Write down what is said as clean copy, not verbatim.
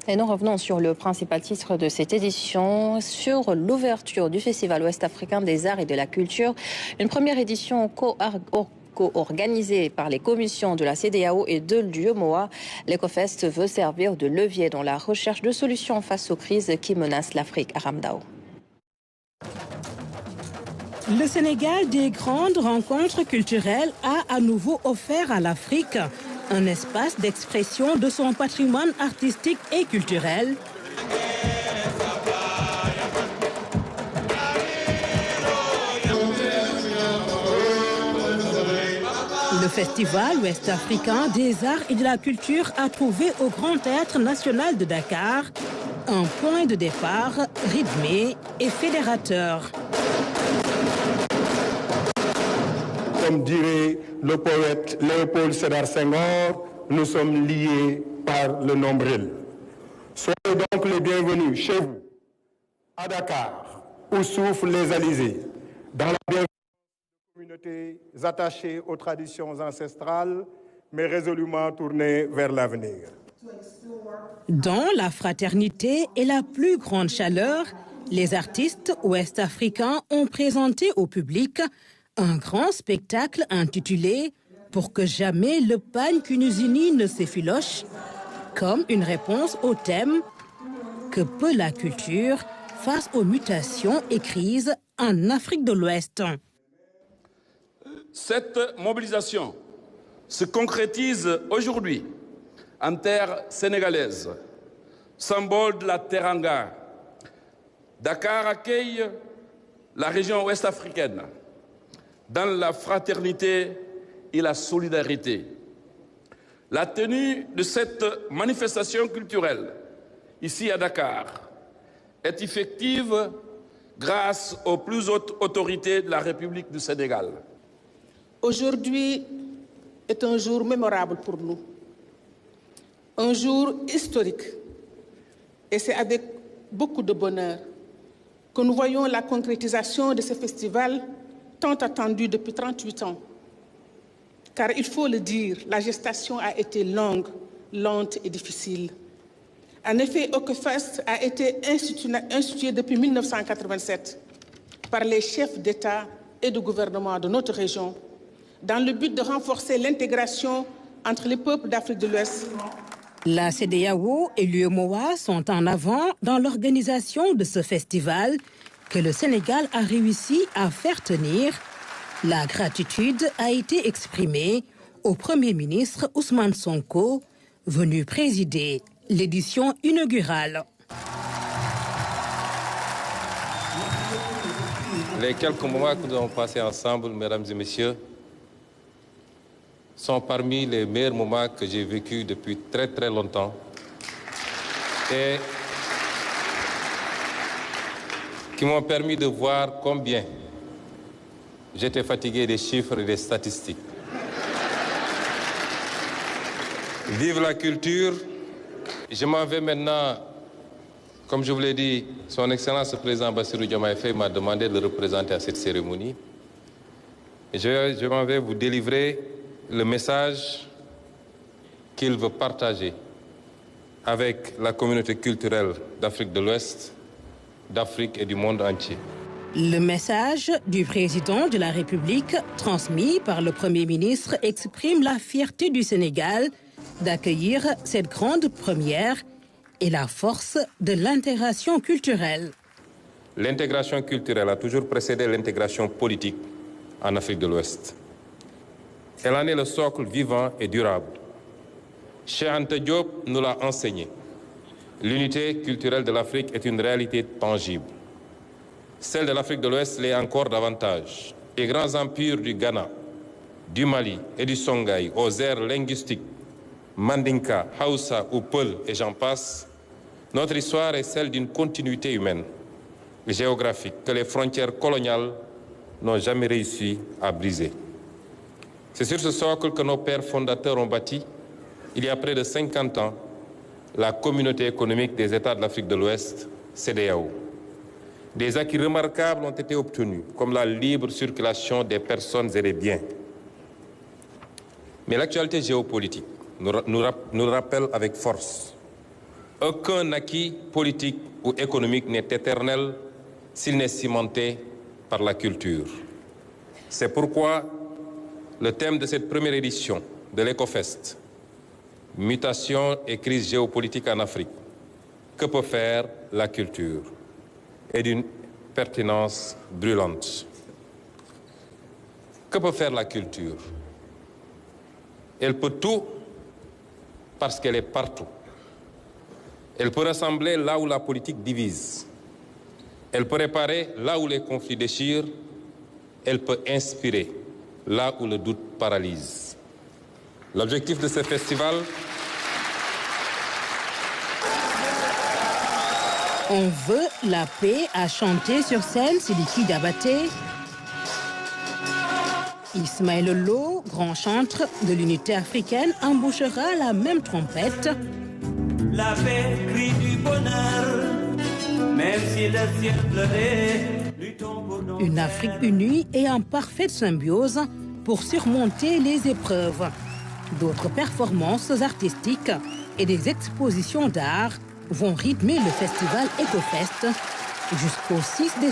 Et nous revenons sur le principal titre de cette édition, sur l'ouverture du Festival ouest-africain des arts et de la culture. Une première édition co-organisée par les commissions de la CEDEAO et de l'UEMOA. l'EcoFest veut servir de levier dans la recherche de solutions face aux crises qui menacent l'Afrique. Aramdao. Le Sénégal des grandes rencontres culturelles a à nouveau offert à l'Afrique un espace d'expression de son patrimoine artistique et culturel. Le Festival ouest-africain des arts et de la culture a trouvé au Grand Théâtre national de Dakar un point de départ rythmé et fédérateur. Comme dirait le poète Léopold Sédar Senghor, nous sommes liés par le nombril. Soyez donc les bienvenus chez vous, à Dakar, où soufflent les alizés, dans la bienvenue de communautés attachées aux traditions ancestrales, mais résolument tournées vers l'avenir. Dans la fraternité et la plus grande chaleur, les artistes ouest-africains ont présenté au public un grand spectacle intitulé « Pour que jamais le Pan Kunuzini ne s'effiloche » comme une réponse au thème « Que peut la culture face aux mutations et crises en Afrique de l'Ouest ». Cette mobilisation se concrétise aujourd'hui en terre sénégalaise, symbole de la Teranga. Dakar accueille la région ouest-africaine dans la fraternité et la solidarité. La tenue de cette manifestation culturelle, ici à Dakar, est effective grâce aux plus hautes autorités de la République du Sénégal. Aujourd'hui est un jour mémorable pour nous, un jour historique. Et c'est avec beaucoup de bonheur que nous voyons la concrétisation de ce festival tant attendu depuis 38 ans. Car il faut le dire, la gestation a été longue, lente et difficile. En effet, EcoFest a été institué depuis 1987 par les chefs d'État et de gouvernement de notre région dans le but de renforcer l'intégration entre les peuples d'Afrique de l'Ouest. La CEDEAO et l'UEMOA sont en avant dans l'organisation de ce festival que le Sénégal a réussi à faire tenir. La gratitude a été exprimée au Premier ministre Ousmane Sonko, venu présider l'édition inaugurale. Les quelques moments que nous avons passés ensemble, mesdames et messieurs, sont parmi les meilleurs moments que j'ai vécus depuis très très longtemps. Et qui m'ont permis de voir combien j'étais fatigué des chiffres et des statistiques. Vive la culture. Je m'en vais maintenant, comme je vous l'ai dit, son Excellence le Président Bassirou Diomaye Faye m'a demandé de le représenter à cette cérémonie. Et je m'en vais vous délivrer le message qu'il veut partager avec la communauté culturelle d'Afrique de l'Ouest, d'Afrique et du monde entier. Le message du président de la République, transmis par le Premier ministre, exprime la fierté du Sénégal d'accueillir cette grande première et la force de l'intégration culturelle. L'intégration culturelle a toujours précédé l'intégration politique en Afrique de l'Ouest. Elle en est le socle vivant et durable. Cheikh Anta Diop nous l'a enseigné. L'unité culturelle de l'Afrique est une réalité tangible. Celle de l'Afrique de l'Ouest l'est encore davantage. Les grands empires du Ghana, du Mali et du Songhai, aux aires linguistiques, Mandinka, Hausa ou Peul et j'en passe, notre histoire est celle d'une continuité humaine et géographique que les frontières coloniales n'ont jamais réussi à briser. C'est sur ce socle que nos pères fondateurs ont bâti, il y a près de 50 ans, la communauté économique des États de l'Afrique de l'Ouest, CEDEAO. Des acquis remarquables ont été obtenus, comme la libre circulation des personnes et des biens. Mais l'actualité géopolitique nous rappelle avec force Aucun acquis politique ou économique n'est éternel s'il n'est cimenté par la culture. C'est pourquoi le thème de cette première édition de l'EcoFest, Mutation et crise géopolitique en Afrique, que peut faire la culture, est d'une pertinence brûlante. Que peut faire la culture? Elle peut tout parce qu'elle est partout. Elle peut rassembler là où la politique divise. Elle peut réparer là où les conflits déchirent. Elle peut inspirer là où le doute paralyse. L'objectif de ce festival... On veut la paix, a chanté sur scène Sidiki Diabaté. Ismaël Lo, grand chantre de l'unité africaine, embauchera la même trompette. La paix, crie du bonheur, même si le ciel pleurait, luttons pour nos... Une Afrique unie et en parfaite symbiose pour surmonter les épreuves. D'autres performances artistiques et des expositions d'art vont rythmer le festival EcoFest jusqu'au 6 décembre.